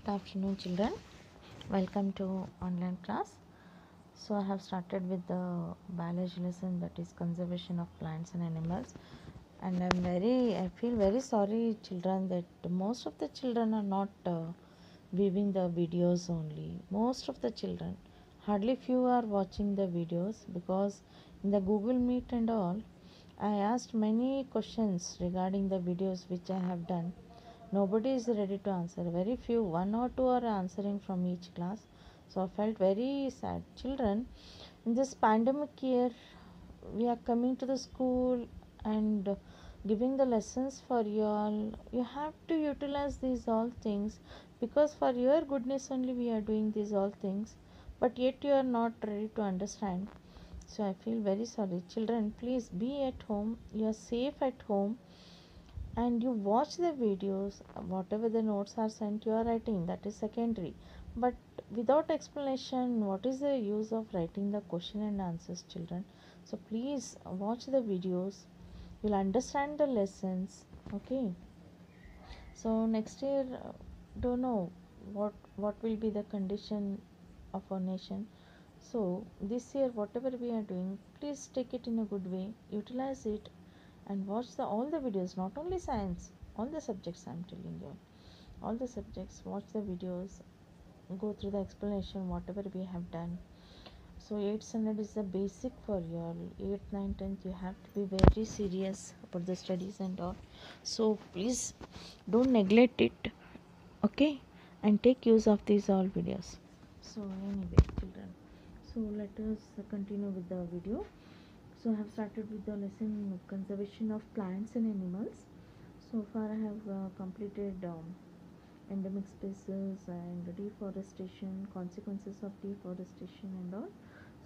Good afternoon, children. Welcome to online class. So I have started with the biology lesson, that is conservation of plants and animals, and I feel very sorry, children, that most of the children are not viewing the videos only. Most of the children, hardly few are watching the videos, because in the Google Meet and all, I asked many questions regarding the videos which I have done. Nobody is ready to answer. Very few, one or two are answering from each class. So I felt very sad. Children, in this pandemic year, we are coming to the school and giving the lessons for you all. You have to utilize these all things, because for your goodness only we are doing these all things, but yet you are not ready to understand. So I feel very sorry. Children, please be at home. You are safe at home, and you watch the videos. Whatever the notes are sent, you are writing, that is secondary, but without explanation, what is the use of writing the question and answers, children? So please watch the videos, you'll understand the lessons. Okay, so next year, don't know what will be the condition of our nation. So this year, whatever we are doing, please take it in a good way, utilize it, and watch all the videos, not only science, all the subjects. I'm telling you, all the subjects, watch the videos, go through the explanation whatever we have done. So 8th standard is the basic for your 8th, 9th, 10th. You have to be very serious about the studies and all. So please don't neglect it. Okay, and take use of these all videos. So anyway, children, so let us continue with the video. So I have started with the lesson conservation of plants and animals. So far I have completed endemic species and deforestation, consequences of deforestation and all.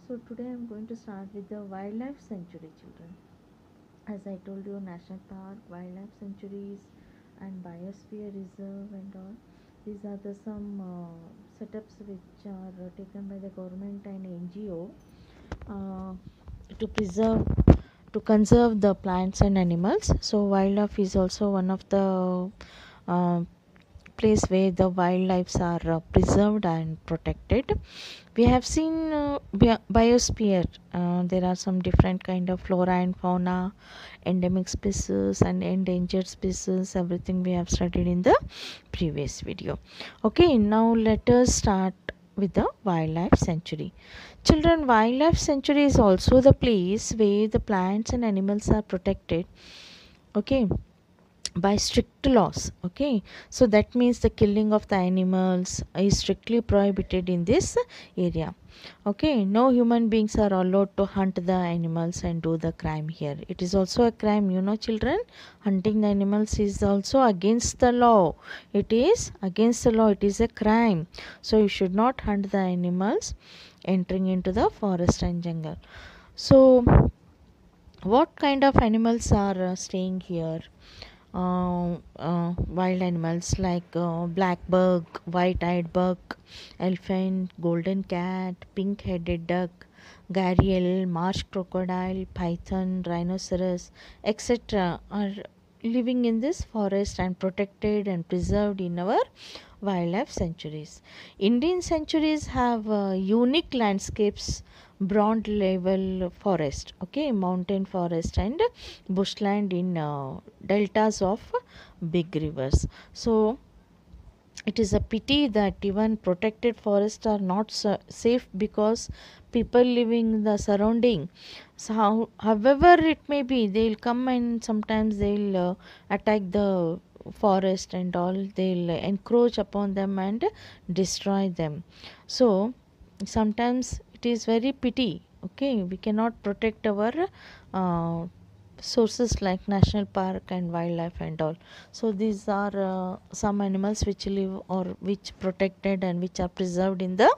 So today I am going to start with the wildlife sanctuary, children. As I told you, national park, wildlife sanctuaries, and biosphere reserve and all. These are the some setups which are taken by the government and NGO to preserve, to conserve the plants and animals. So wildlife is also one of the uh, place where the wildlife are preserved and protected. We have seen biosphere. There are some different kind of flora and fauna, endemic species and endangered species. Everything we have studied in the previous video. Okay, now let us start with the wildlife sanctuary. Children, wildlife sanctuary is also the place where the plants and animals are protected. Okay, by strict laws. Okay, so that means the killing of the animals is strictly prohibited in this area. Okay, no human beings are allowed to hunt the animals and do the crime here. It is also a crime, you know, children. Hunting the animals is also against the law. It is against the law, it is a crime. So you should not hunt the animals entering into the forest and jungle. So what kind of animals are staying here? Wild animals like black buck, white-eyed buck, elephant, golden cat, pink-headed duck, gharial, marsh crocodile, python, rhinoceros, etc. are living in this forest and protected and preserved in our wildlife sanctuaries. Indian sanctuaries have unique landscapes, broad level forest, okay, mountain forest and bushland in deltas of big rivers. So it is a pity that even protected forests are not safe, because people living in the surrounding, so however it may be, they'll come and sometimes they'll attack the forest and all, they'll encroach upon them and destroy them. So sometimes it is very pity. Okay, we cannot protect our uh, sources like national park and wildlife and all. So these are some animals which live or which protected and which are preserved in the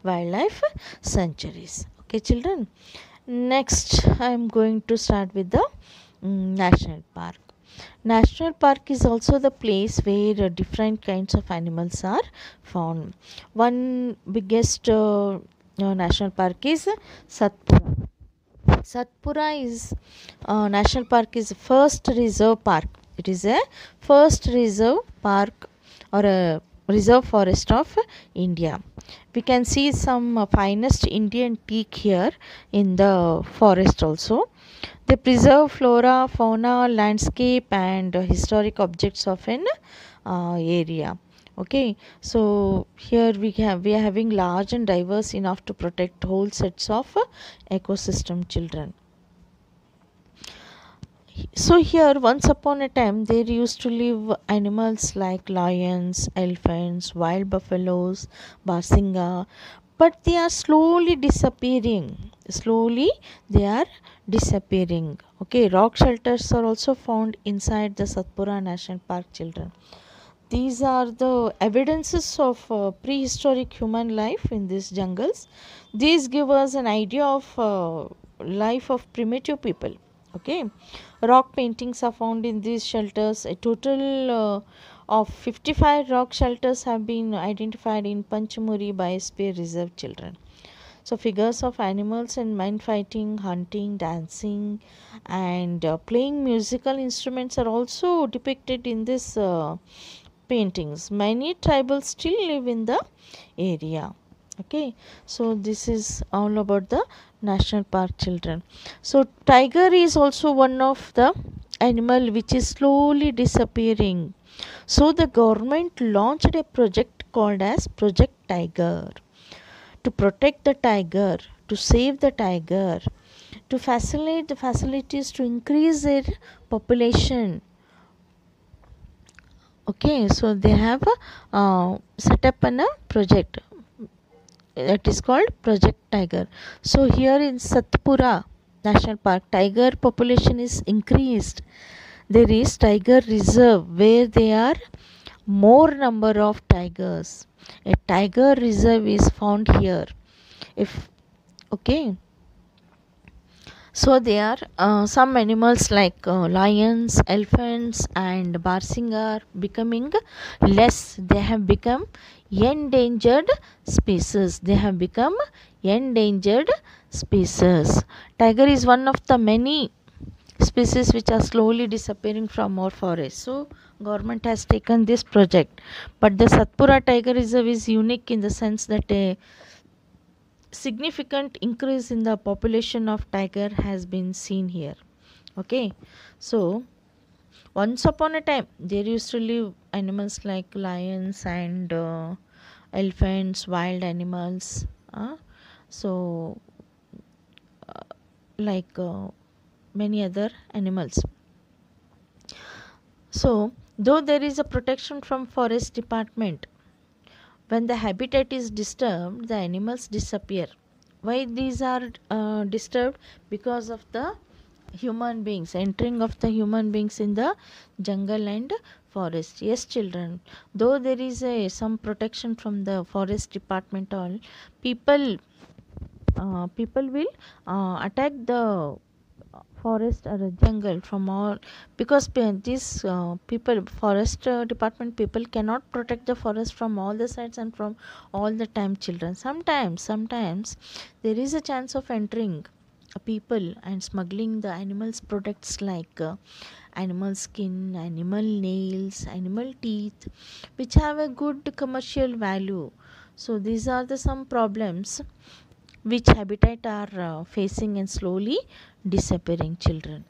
wildlife sanctuaries. Okay, children, next I am going to start with the national park. National park is also the place where different kinds of animals are found. One biggest national park is Satpura. Satpura is National Park is first reserve park. It is a first reserve park or a reserve forest of India. We can see some finest Indian teak here in the forest also. They preserve flora, fauna, landscape and historic objects of an area. Okay, so here we are having large and diverse enough to protect whole sets of ecosystem, children. So here once upon a time there used to live animals like lions, elephants, wild buffaloes, barsinga, but they are slowly disappearing. Slowly they are disappearing. Okay, rock shelters are also found inside the Satpura National Park, children. These are the evidences of prehistoric human life in these jungles. These give us an idea of life of primitive people. Okay, rock paintings are found in these shelters. A total of 55 rock shelters have been identified in Panchamuri Biosphere Reserve, children. So figures of animals and men fighting, hunting, dancing and playing musical instruments are also depicted in this paintings. Many tribals still live in the area. Okay, so this is all about the national park, children. So tiger is also one of the animal which is slowly disappearing. So the government launched a project called as Project Tiger to protect the tiger, to save the tiger, to facilitate the facilities to increase their population. Okay, so they have set up a project that is called Project Tiger. So here in Satpura National Park, tiger population is increased. There is tiger reserve where there are more number of tigers. A tiger reserve is found here. If okay, so there are some animals like lions, elephants and barsinga are becoming less. They have become endangered species. They have become endangered species. Tiger is one of the many species which are slowly disappearing from our forests. So government has taken this project. But the Satpura Tiger Reserve is unique in the sense that a significant increase in the population of tiger has been seen here. Okay, so once upon a time there used to live animals like lions and elephants, wild animals, so like many other animals. So though there is a protection from forest department, when the habitat is disturbed the animals disappear. Why these are disturbed? Because of the human beings, entering of the human beings in the jungle and forest. Yes, children, though there is a some protection from the forest department, all people will attack the forest or a jungle from all, because these people forest department people cannot protect the forest from all the sides and from all the time, children. Sometimes there is a chance of entering people and smuggling the animals products like animal skin, animal nails, animal teeth, which have a good commercial value. So these are the some problems which habitat are facing and slowly disappearing, children.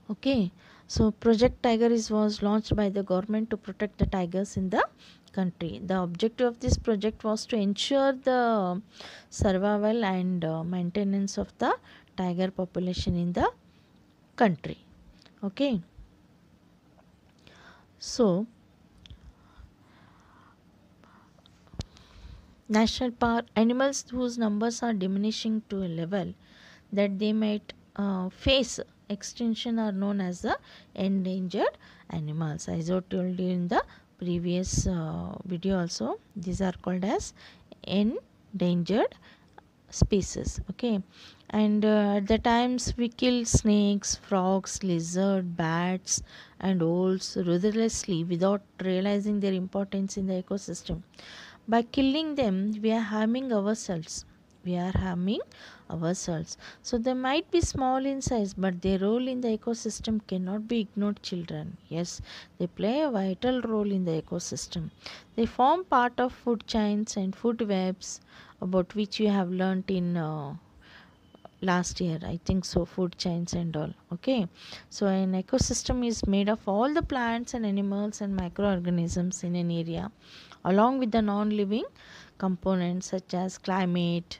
Okay, so Project Tiger was launched by the government to protect the tigers in the country. The objective of this project was to ensure the survival and maintenance of the tiger population in the country. Okay, so national park animals whose numbers are diminishing to a level that they might face extinction are known as the endangered animals. As I told you in the previous video also, these are called as endangered species. Okay, and at the times we kill snakes, frogs, lizard, bats and owls ruthlessly without realizing their importance in the ecosystem. By killing them we are harming ourselves. we are harming ourselves. So they might be small in size, but their role in the ecosystem cannot be ignored, children. Yes, they play a vital role in the ecosystem. They form part of food chains and food webs, about which you have learnt in last year, I think so, food chains and all. Okay, so an ecosystem is made of all the plants and animals and microorganisms in an area, along with the non-living components such as climate,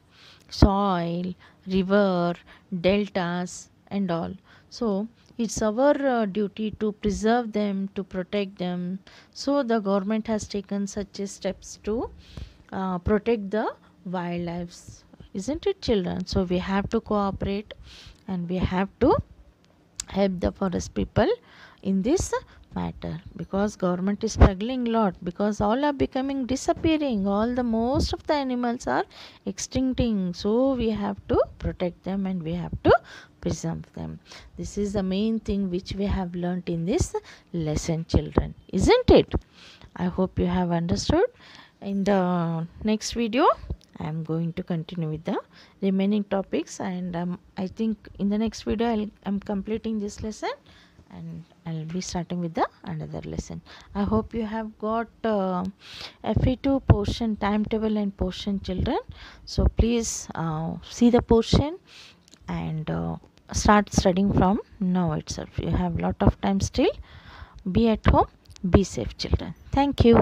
soil, river, deltas and all. So it's our duty to preserve them, to protect them. So the government has taken such steps to protect the wildlife, isn't it, children? So we have to cooperate and we have to help the forest people in this matter, because government is struggling a lot, because all are becoming disappearing, all the most of the animals are extincting. So we have to protect them and we have to preserve them. This is the main thing which we have learnt in this lesson, children, isn't it? I hope you have understood. In the next video I am going to continue with the remaining topics, and I think in the next video I'm completing this lesson and I'll be starting with the another lesson. I hope you have got FE2 portion timetable and portion, children. So please see the portion and start studying from now itself. You have lot of time still. Be at home, be safe, children. Thank you.